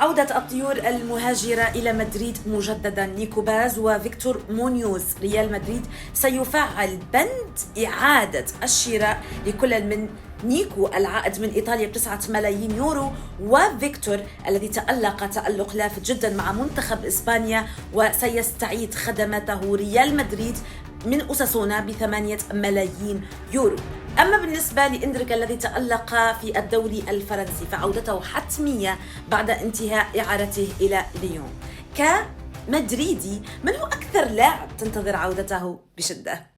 عودة الطيور المهاجرة إلى مدريد مجددا. نيكو باز وفيكتور مونيوز. ريال مدريد سيفعل بند إعادة الشراء لكل من نيكو العائد من إيطاليا ب9 ملايين يورو، وفيكتور الذي تألق لافت جدا مع منتخب إسبانيا، وسيستعيد خدماته ريال مدريد من أساسونا ب8 ملايين يورو. أما بالنسبة لإندريك الذي تألق في الدوري الفرنسي فعودته حتمية بعد انتهاء إعارته إلى ليون. كمدريدي، من هو أكثر لاعب تنتظر عودته بشدة؟